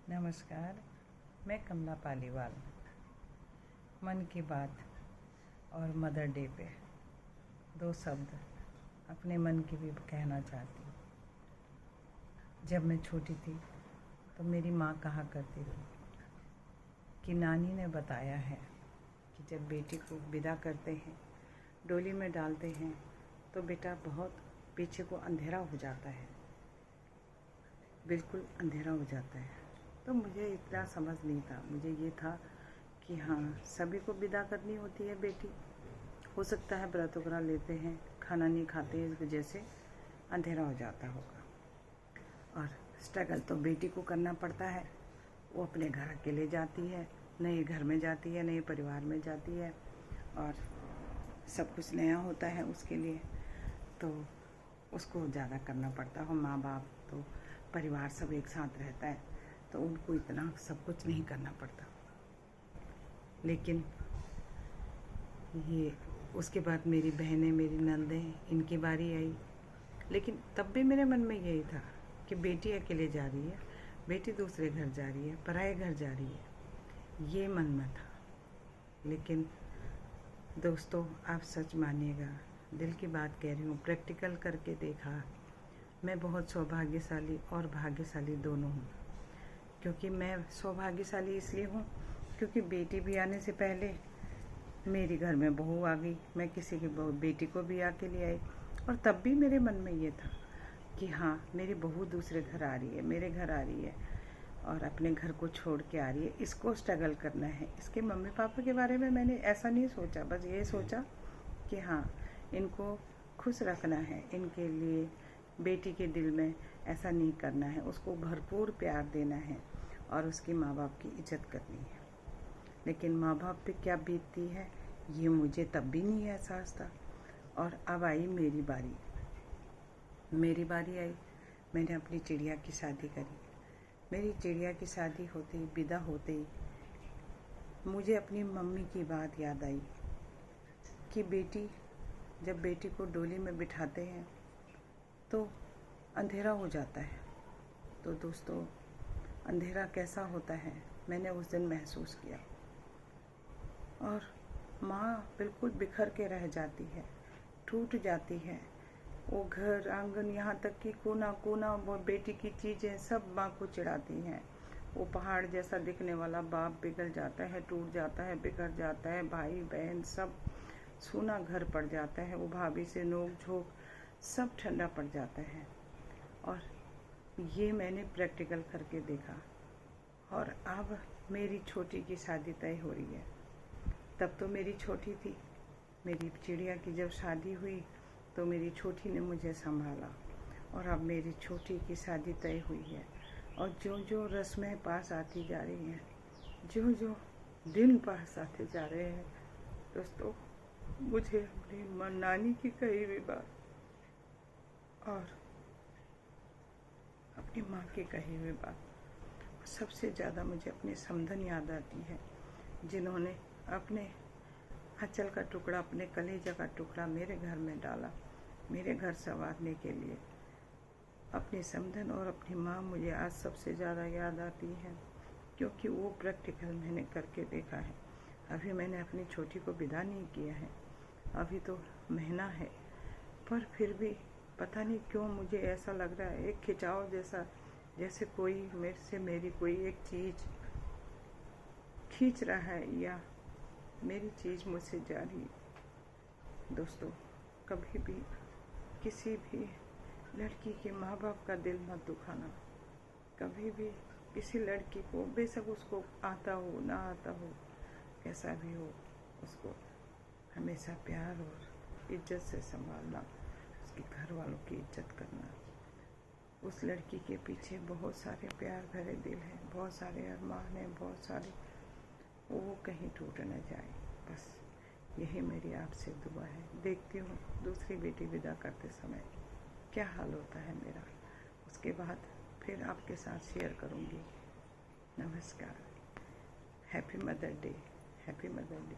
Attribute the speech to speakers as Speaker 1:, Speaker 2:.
Speaker 1: नमस्कार, मैं कमला पालीवाल। मन की बात और मदर डे पे दो शब्द अपने मन की भी कहना चाहती हूँ। जब मैं छोटी थी तो मेरी माँ कहा करती थी कि नानी ने बताया है कि जब बेटी को विदा करते हैं, डोली में डालते हैं, तो बेटा बहुत पीछे को अंधेरा हो जाता है, बिल्कुल अंधेरा हो जाता है। तो मुझे इतना समझ नहीं था, मुझे ये था कि हाँ, सभी को विदा करनी होती है बेटी। हो सकता है व्रत वगैरह लेते हैं, खाना नहीं खाते, इस वजह से अंधेरा हो जाता होगा। और स्ट्रगल तो बेटी को करना पड़ता है। वो अपने घर अकेले जाती है, नए घर में जाती है, नए परिवार में जाती है, और सब कुछ नया होता है उसके लिए, तो उसको ज़्यादा करना पड़ता है। माँ बाप तो परिवार सब एक साथ रहता है, तो उनको इतना सब कुछ नहीं करना पड़ता। लेकिन ये उसके बाद मेरी बहनें, मेरी नंदें, इनकी बारी आई। लेकिन तब भी मेरे मन में यही था कि बेटी अकेले जा रही है, बेटी दूसरे घर जा रही है, पराए घर जा रही है, ये मन में था। लेकिन दोस्तों, आप सच मानिएगा, दिल की बात कह रही हूँ, प्रैक्टिकल करके देखा, मैं बहुत सौभाग्यशाली और भाग्यशाली दोनों हूँ। क्योंकि मैं सौभाग्यशाली इसलिए हूँ क्योंकि बेटी भी आने से पहले मेरे घर में बहू आ गई, मैं किसी की बेटी को भी आके ले आई। और तब भी मेरे मन में ये था कि हाँ, मेरी बहू दूसरे घर आ रही है, मेरे घर आ रही है, और अपने घर को छोड़ के आ रही है, इसको स्ट्रगल करना है। इसके मम्मी पापा के बारे में मैंने ऐसा नहीं सोचा, बस ये सोचा कि हाँ, इनको खुश रखना है, इनके लिए बेटी के दिल में ऐसा नहीं करना है, उसको भरपूर प्यार देना है और उसके माँ बाप की इज्जत करनी है। लेकिन माँ बाप पे क्या बीतती है ये मुझे तब भी नहीं एहसास था। और अब आई मेरी बारी आई, मैंने अपनी चिड़िया की शादी करी। मेरी चिड़िया की शादी होते ही, विदा होते ही, मुझे अपनी मम्मी की बात याद आई कि जब बेटी को डोली में बिठाते हैं तो अंधेरा हो जाता है। तो दोस्तों, अंधेरा कैसा होता है मैंने उस दिन महसूस किया। और माँ बिल्कुल बिखर के रह जाती है, टूट जाती है। वो घर आंगन, यहाँ तक कि कोना कोना, वो बेटी की चीज़ें सब माँ को चिढ़ाती हैं। वो पहाड़ जैसा दिखने वाला बाप पिघल जाता है, टूट जाता है, बिखर जाता है, भाई बहन सब सूना घर पड़ जाता है, वो भाभी से नोक झोंक सब ठंडा पड़ जाता है। और ये मैंने प्रैक्टिकल करके देखा। और अब मेरी छोटी की शादी तय हो रही है। तब तो मेरी छोटी थी, मेरी चिड़िया की जब शादी हुई तो मेरी छोटी ने मुझे संभाला, और अब मेरी छोटी की शादी तय हुई है। और जो जो रस्में पास आती जा रही हैं, जो जो दिन पास आते जा रहे हैं, दोस्तों, मुझे अपनी नानी की कही हुई बात और अपनी माँ की कही हुई बात, सबसे ज़्यादा मुझे अपनी समधन याद आती है, जिन्होंने अपने आंचल का टुकड़ा, अपने कलेजा का टुकड़ा मेरे घर में डाला, मेरे घर संवारने के लिए। अपनी समधन और अपनी माँ मुझे आज सबसे ज़्यादा याद आती है, क्योंकि वो प्रैक्टिकल मैंने करके देखा है। अभी मैंने अपनी छोटी को विदा नहीं किया है, अभी तो महीना है, पर फिर भी पता नहीं क्यों मुझे ऐसा लग रहा है, एक खिंचाव जैसा, जैसे कोई मेरे से मेरी कोई एक चीज़ खींच रहा है, या मेरी चीज़ मुझसे जा रही है। दोस्तों, कभी भी किसी भी लड़की के माँ बाप का दिल मत दुखाना। कभी भी किसी लड़की को, बेशक उसको आता हो ना आता हो, कैसा भी हो, उसको हमेशा प्यार और इज्जत से संभालना, उसके घर वालों की इज्जत करना। उस लड़की के पीछे बहुत सारे प्यार भरे दिल हैं, बहुत सारे अरमान हैं, बहुत सारे, वो कहीं टूट न जाए। बस यही मेरी आपसे दुआ है। देखती हूँ दूसरी बेटी विदा करते समय क्या हाल होता है मेरा, उसके बाद फिर आपके साथ शेयर करूँगी। नमस्कार, happy mother day, happy mother day.